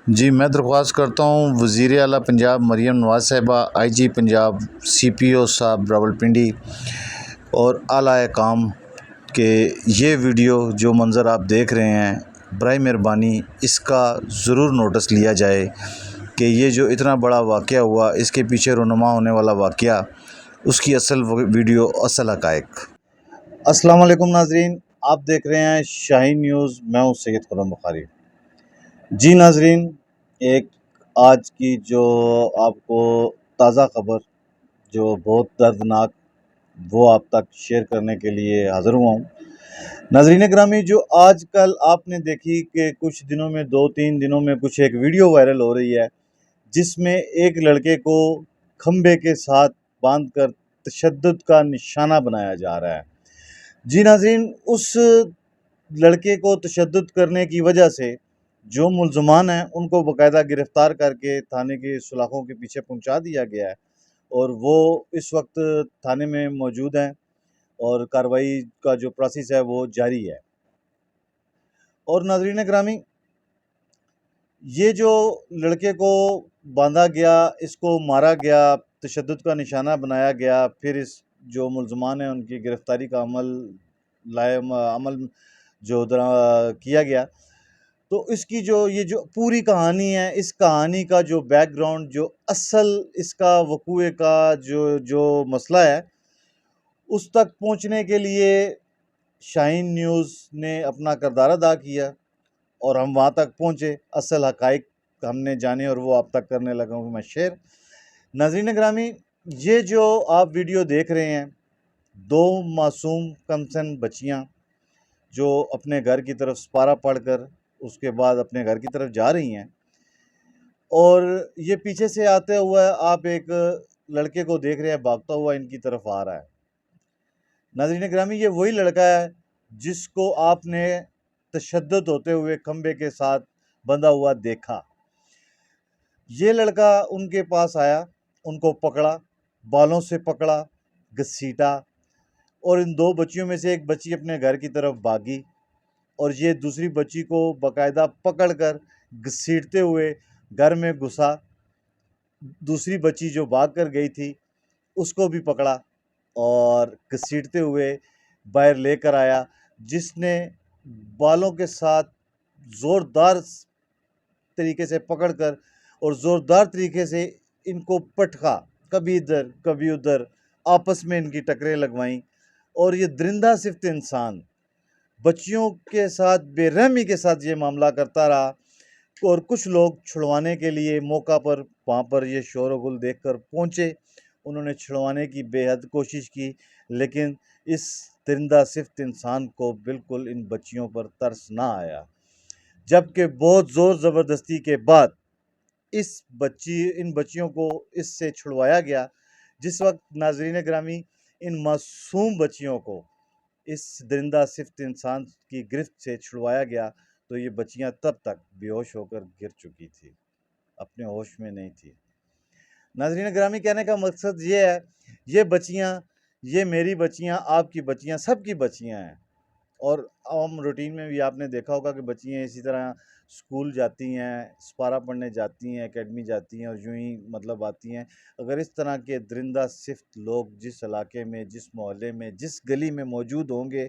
جی میں درخواست کرتا ہوں وزیر اعلیٰ پنجاب مریم نواز صاحبہ، آئی جی پنجاب، سی پی او صاحب راولپنڈی اور اعلیٰ کام کہ یہ ویڈیو جو منظر آپ دیکھ رہے ہیں برائے مہربانی اس کا ضرور نوٹس لیا جائے کہ یہ جو اتنا بڑا واقعہ ہوا اس کے پیچھے رونما ہونے والا واقعہ، اس کی اصل ویڈیو، اصل حقائق۔ السلام علیکم ناظرین، آپ دیکھ رہے ہیں شاہین نیوز، میں ہوں سید خرم بخاری۔ جی ناظرین، ایک آج کی جو آپ کو تازہ خبر جو بہت دردناک، وہ آپ تک شیئر کرنے کے لیے حاضر ہوا ہوں۔ ناظرین گرامی، جو آج کل آپ نے دیکھی کہ کچھ دنوں میں، 2-3 دنوں میں کچھ ایک ویڈیو وائرل ہو رہی ہے جس میں ایک لڑکے کو کھمبے کے ساتھ باندھ کر تشدد کا نشانہ بنایا جا رہا ہے۔ جی ناظرین، اس لڑکے کو تشدد کرنے کی وجہ سے جو ملزمان ہیں ان کو باقاعدہ گرفتار کر کے تھانے کے سلاخوں کے پیچھے پہنچا دیا گیا ہے اور وہ اس وقت تھانے میں موجود ہیں اور کارروائی کا جو پروسیس ہے وہ جاری ہے۔ اور ناظرین گرامی، یہ جو لڑکے کو باندھا گیا، اس کو مارا گیا، تشدد کا نشانہ بنایا گیا، پھر اس جو ملزمان ہیں ان کی گرفتاری کا عمل جو کیا گیا، تو اس کی یہ جو پوری کہانی ہے، اس کہانی کا جو بیک گراؤنڈ، جو اصل اس کا وقوع کا جو مسئلہ ہے، اس تک پہنچنے کے لیے شاہین نیوز نے اپنا کردار ادا کیا اور ہم وہاں تک پہنچے، اصل حقائق ہم نے جانے اور وہ آپ تک کرنے لگا ہوں میں شیئر۔ ناظرین گرامی، یہ جو آپ ویڈیو دیکھ رہے ہیں، 2 معصوم کمسن بچیاں جو اپنے گھر کی طرف سپارہ پڑھ کر اس کے بعد اپنے گھر کی طرف جا رہی ہیں، اور یہ پیچھے سے آتے ہوئے آپ ایک لڑکے کو دیکھ رہے ہیں بھاگتا ہوا ان کی طرف آ رہا ہے۔ ناظرین گرامی، یہ وہی لڑکا ہے جس کو آپ نے تشدد ہوتے ہوئے کھمبے کے ساتھ بندھا ہوا دیکھا۔ یہ لڑکا ان کے پاس آیا، ان کو پکڑا، بالوں سے پکڑا، گھسیٹا، اور ان 2 بچیوں میں سے ایک بچی اپنے گھر کی طرف بھاگی اور یہ دوسری بچی کو باقاعدہ پکڑ کر گھسیٹتے ہوئے گھر میں گھسا۔ دوسری بچی جو بھاگ کر گئی تھی اس کو بھی پکڑا اور گھسیٹتے ہوئے باہر لے کر آیا، جس نے بالوں کے ساتھ زوردار طریقے سے پکڑ کر اور زوردار طریقے سے ان کو پٹکا، کبھی ادھر کبھی ادھر، آپس میں ان کی ٹکریں لگوائیں، اور یہ درندہ صفت انسان بچیوں کے ساتھ بے رحمی کے ساتھ یہ معاملہ کرتا رہا، اور کچھ لوگ چھڑوانے کے لیے موقع پر وہاں پر یہ شور و گل دیکھ کر پہنچے، انہوں نے چھڑوانے کی بے حد کوشش کی، لیکن اس درندہ صفت انسان کو بالکل ان بچیوں پر ترس نہ آیا، جبکہ بہت زور زبردستی کے بعد ان بچیوں کو اس سے چھڑوایا گیا۔ جس وقت ناظرین گرامی ان معصوم بچیوں کو اس درندہ صفت انسان کی گرفت سے چھڑوایا گیا تو یہ بچیاں تب تک بے ہوش ہو کر گر چکی تھی، اپنے ہوش میں نہیں تھی۔ ناظرین گرامی، کہنے کا مقصد یہ ہے، یہ بچیاں، یہ میری بچیاں، آپ کی بچیاں، سب کی بچیاں ہیں، اور عام روٹین میں بھی آپ نے دیکھا ہوگا کہ بچیاں اسی طرح سکول جاتی ہیں، سپارہ پڑھنے جاتی ہیں، اکیڈمی جاتی ہیں اور یوں ہی مطلب آتی ہیں۔ اگر اس طرح کے درندہ صفت لوگ جس علاقے میں، جس محلے میں، جس گلی میں موجود ہوں گے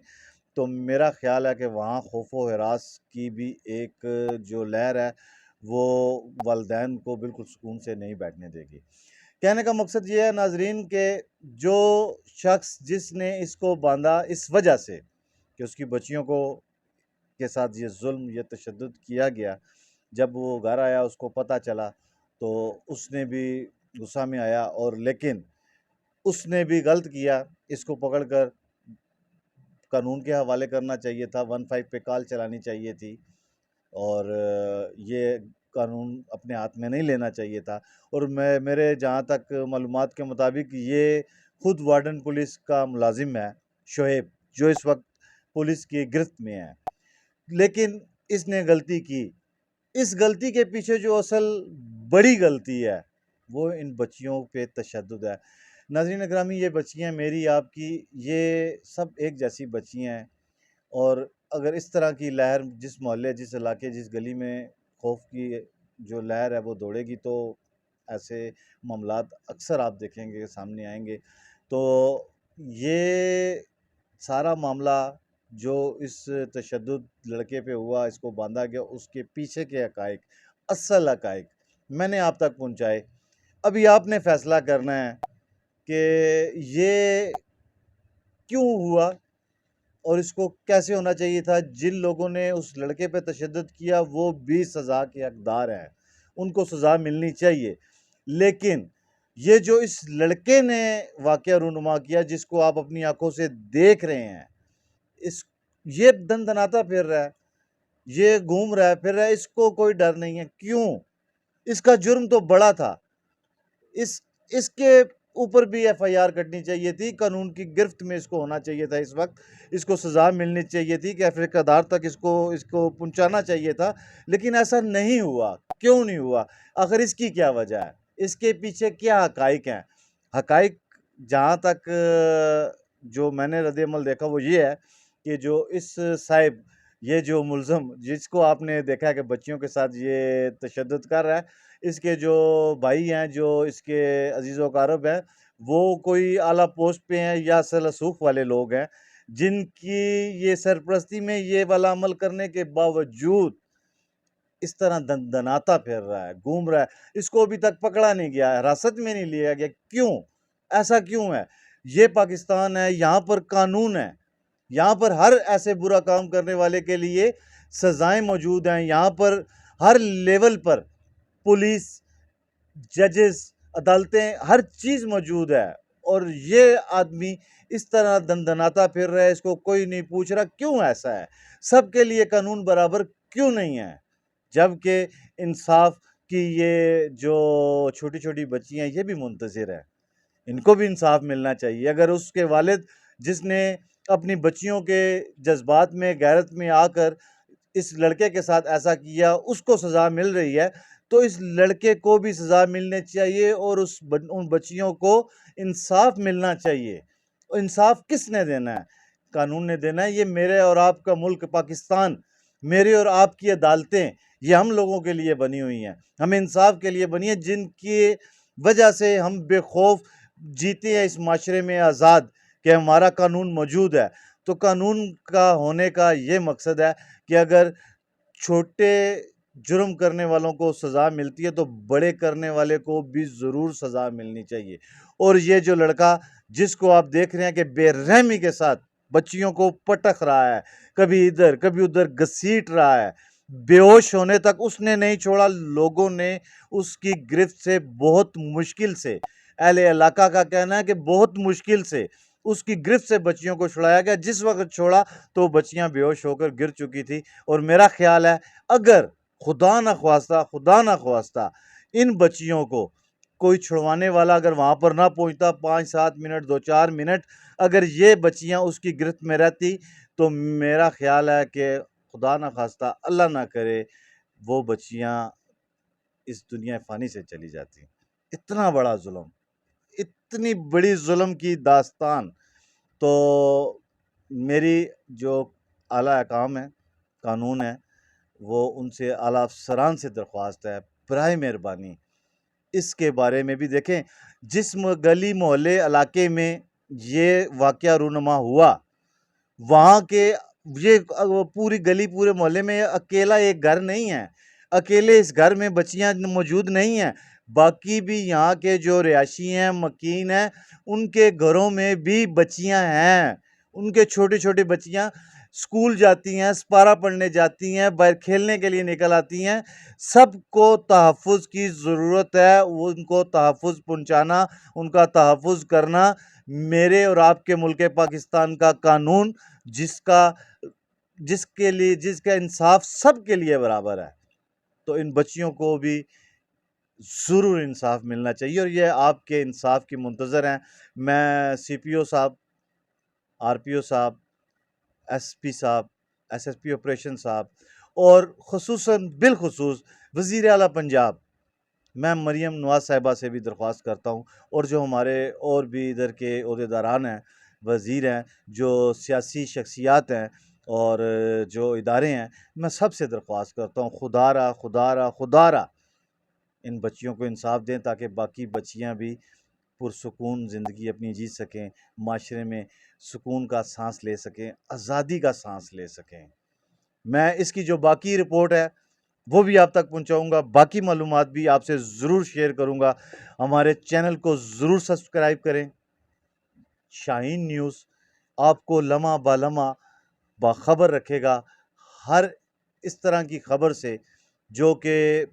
تو میرا خیال ہے کہ وہاں خوف و ہراس کی بھی ایک جو لہر ہے وہ والدین کو بالکل سکون سے نہیں بیٹھنے دے گی۔ کہنے کا مقصد یہ ہے ناظرین کہ جو شخص جس نے اس کو باندھا اس وجہ سے کہ اس کی بچیوں کے ساتھ یہ ظلم، یہ تشدد کیا گیا، جب وہ گھر آیا اس کو پتہ چلا تو اس نے بھی غصہ میں آیا، اور لیکن اس نے بھی غلط کیا، اس کو پکڑ کر قانون کے حوالے کرنا چاہیے تھا، 15 پہ کال چلانی چاہیے تھی، اور یہ قانون اپنے ہاتھ میں نہیں لینا چاہیے تھا۔ اور میرے جہاں تک معلومات کے مطابق یہ خود وارڈن پولیس کا ملازم ہے، شعیب، جو اس وقت پولیس کی گرفت میں ہے، لیکن اس نے غلطی کی۔ اس غلطی کے پیچھے جو اصل بڑی غلطی ہے وہ ان بچیوں پہ تشدد ہے۔ ناظرین اکرامی، یہ بچیاں میری، آپ کی، یہ سب ایک جیسی بچیاں ہیں، اور اگر اس طرح کی لہر جس محلے، جس علاقے، جس گلی میں خوف کی جو لہر ہے وہ دوڑے گی تو ایسے معاملات اکثر آپ دیکھیں گے سامنے آئیں گے. تو یہ سارا معاملہ جو اس تشدد لڑکے پہ ہوا، اس کو باندھا گیا، اس کے پیچھے کے حقائق، اصل حقائق میں نے آپ تک پہنچائے. ابھی آپ نے فیصلہ کرنا ہے کہ یہ کیوں ہوا اور اس کو کیسے ہونا چاہیے تھا. جن لوگوں نے اس لڑکے پہ تشدد کیا وہ بھی سزا کے حقدار ہیں، ان کو سزا ملنی چاہیے. لیکن یہ جو اس لڑکے نے واقعہ رونما کیا، جس کو آپ اپنی آنکھوں سے دیکھ رہے ہیں، یہ دندناتا پھر رہا ہے، یہ گھوم رہا ہے پھر رہا ہے، اس کو کوئی ڈر نہیں ہے. کیوں؟ اس کا جرم تو بڑا تھا. اس کے اوپر بھی ایف آئی آر کٹنی چاہیے تھی، قانون کی گرفت میں اس کو ہونا چاہیے تھا. اس وقت اس کو سزا ملنی چاہیے تھی کہ افریقہ دار تک اس کو پہنچانا چاہیے تھا. لیکن ایسا نہیں ہوا. کیوں نہیں ہوا؟ آخر اس کی کیا وجہ ہے؟ اس کے پیچھے کیا حقائق ہیں؟ حقائق جہاں تک جو میں نے رد عمل دیکھا وہ یہ ہے کہ جو اس صاحب، یہ جو ملزم جس کو آپ نے دیکھا ہے کہ بچیوں کے ساتھ یہ تشدد کر رہا ہے، اس کے جو بھائی ہیں، جو اس کے عزیز و اقارب ہیں، وہ کوئی اعلیٰ پوسٹ پہ ہیں یا اصل رسوخ والے لوگ ہیں، جن کی یہ سرپرستی میں یہ والا عمل کرنے کے باوجود اس طرح دندناتا پھر رہا ہے، گھوم رہا ہے. اس کو ابھی تک پکڑا نہیں گیا، حراست میں نہیں لیا گیا. کیوں؟ ایسا کیوں ہے؟ یہ پاکستان ہے، یہاں پر قانون ہے، یہاں پر ہر ایسے برا کام کرنے والے کے لیے سزائیں موجود ہیں. یہاں پر ہر لیول پر پولیس، ججز، عدالتیں، ہر چیز موجود ہے. اور یہ آدمی اس طرح دندناتا پھر رہا ہے، اس کو کوئی نہیں پوچھ رہا. کیوں ایسا ہے؟ سب کے لیے قانون برابر کیوں نہیں ہے؟ جبکہ انصاف کی یہ جو چھوٹی چھوٹی بچیاں ہیں یہ بھی منتظر ہیں، ان کو بھی انصاف ملنا چاہیے. اگر اس کے والد جس نے اپنی بچیوں کے جذبات میں، غیرت میں آ کر اس لڑکے کے ساتھ ایسا کیا، اس کو سزا مل رہی ہے، تو اس لڑکے کو بھی سزا ملنی چاہیے اور ان بچیوں کو انصاف ملنا چاہیے. انصاف کس نے دینا ہے؟ قانون نے دینا ہے. یہ میرے اور آپ کا ملک پاکستان، میرے اور آپ کی عدالتیں، یہ ہم لوگوں کے لیے بنی ہوئی ہیں، ہم انصاف کے لیے بنی ہیں، جن کی وجہ سے ہم بے خوف جیتے ہیں اس معاشرے میں آزاد کہ ہمارا قانون موجود ہے. تو قانون کا ہونے کا یہ مقصد ہے کہ اگر چھوٹے جرم کرنے والوں کو سزا ملتی ہے تو بڑے کرنے والے کو بھی ضرور سزا ملنی چاہیے. اور یہ جو لڑکا جس کو آپ دیکھ رہے ہیں کہ بے رحمی کے ساتھ بچیوں کو پٹک رہا ہے، کبھی ادھر کبھی ادھر گھسیٹ رہا ہے، بے ہوش ہونے تک اس نے نہیں چھوڑا. لوگوں نے اس کی گرفت سے بہت مشکل سے، اہل علاقہ کا کہنا ہے کہ بہت مشکل سے اس کی گرفت سے بچیوں کو چھڑایا گیا. جس وقت چھوڑا تو بچیاں بے ہوش ہو کر گر چکی تھی. اور میرا خیال ہے اگر خدا نہ خواستہ ان بچیوں کو کوئی چھڑوانے والا اگر وہاں پر نہ پہنچتا، 5-7 منٹ 2-4 منٹ اگر یہ بچیاں اس کی گرفت میں رہتی، تو میرا خیال ہے کہ خدا نہ خواستہ، اللہ نہ کرے، وہ بچیاں اس دنیا فانی سے چلی جاتی. اتنا بڑا ظلم، اتنی بڑی ظلم کی داستان. تو میری جو اعلیٰ حکام ہیں، قانون ہے، وہ ان سے اعلیٰ افسران سے درخواست ہے، برائے مہربانی اس کے بارے میں بھی دیکھیں. جس گلی محلے علاقے میں یہ واقعہ رونما ہوا، وہاں کے یہ پوری گلی پورے محلے میں اکیلا ایک گھر نہیں ہے، اکیلے اس گھر میں بچیاں موجود نہیں ہیں. باقی بھی یہاں کے جو رہائشی ہیں، مکین ہیں، ان کے گھروں میں بھی بچیاں ہیں. ان کے چھوٹی چھوٹی بچیاں سکول جاتی ہیں، سپارہ پڑھنے جاتی ہیں، باہر کھیلنے کے لیے نکل آتی ہیں. سب کو تحفظ کی ضرورت ہے. ان کو تحفظ پہنچانا، ان کا تحفظ کرنا میرے اور آپ کے ملک پاکستان کا قانون، جس کا انصاف سب کے لیے برابر ہے. تو ان بچیوں کو بھی ضرور انصاف ملنا چاہیے اور یہ آپ کے انصاف کی منتظر ہیں. میں سی پی او صاحب، آر پی او صاحب، ایس پی صاحب، ایس ایس پی آپریشن صاحب اور خصوصاً بالخصوص وزیر اعلیٰ پنجاب میں مریم نواز صاحبہ سے بھی درخواست کرتا ہوں، اور جو ہمارے اور بھی ادھر کے عہدیداران ہیں، وزیر ہیں، جو سیاسی شخصیات ہیں اور جو ادارے ہیں، میں سب سے درخواست کرتا ہوں، خدا را ان بچیوں کو انصاف دیں تاکہ باقی بچیاں بھی پرسکون زندگی اپنی جی سکیں، معاشرے میں سکون کا سانس لے سکیں، آزادی کا سانس لے سکیں۔ میں اس کی جو باقی رپورٹ ہے وہ بھی آپ تک پہنچاؤں گا، باقی معلومات بھی آپ سے ضرور شیئر کروں گا۔ ہمارے چینل کو ضرور سبسکرائب کریں۔ شاہین نیوز آپ کو لمحہ با لمحہ باخبر رکھے گا ہر اس طرح کی خبر سے جو کہ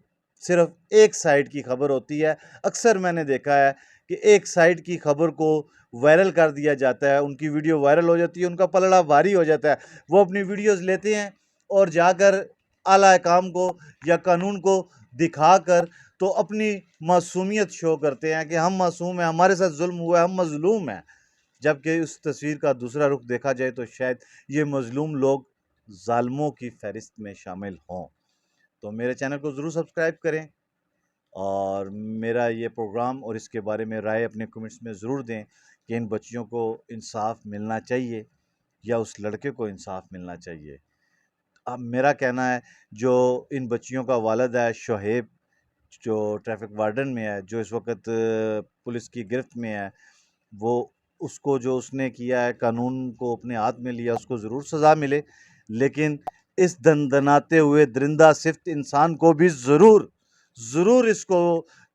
صرف ایک سائیڈ کی خبر ہوتی ہے۔ اکثر میں نے دیکھا ہے کہ ایک سائیڈ کی خبر کو وائرل کر دیا جاتا ہے، ان کی ویڈیو وائرل ہو جاتی ہے، ان کا پلڑا بھاری ہو جاتا ہے، وہ اپنی ویڈیوز لیتے ہیں اور جا کر اعلیٰ حکام کو یا قانون کو دکھا کر تو اپنی معصومیت شو کرتے ہیں کہ ہم معصوم ہیں، ہمارے ساتھ ظلم ہوا ہے، ہم مظلوم ہیں۔ جبکہ اس تصویر کا دوسرا رخ دیکھا جائے تو شاید یہ مظلوم لوگ ظالموں کی فہرست میں شامل ہوں۔ تو میرے چینل کو ضرور سبسکرائب کریں اور میرا یہ پروگرام اور اس کے بارے میں رائے اپنے کمنٹس میں ضرور دیں کہ ان بچیوں کو انصاف ملنا چاہیے یا اس لڑکے کو انصاف ملنا چاہیے۔ اب میرا کہنا ہے جو ان بچیوں کا والد ہے شعیب، جو ٹریفک وارڈن میں ہے، جو اس وقت پولیس کی گرفت میں ہے، وہ اس کو جو اس نے کیا ہے قانون کو اپنے ہاتھ میں لیا، اس کو ضرور سزا ملے، لیکن اس دندناتے ہوئے درندہ صفت انسان کو بھی ضرور اس کو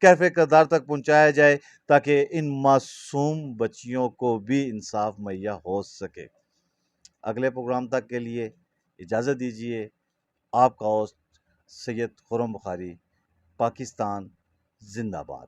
کیفے قدار تک پہنچایا جائے تاکہ ان معصوم بچیوں کو بھی انصاف مہیا ہو سکے۔ اگلے پروگرام تک کے لیے اجازت دیجیے۔ آپ کا ہوسٹ سید خرم بخاری، پاکستان زندہ باد۔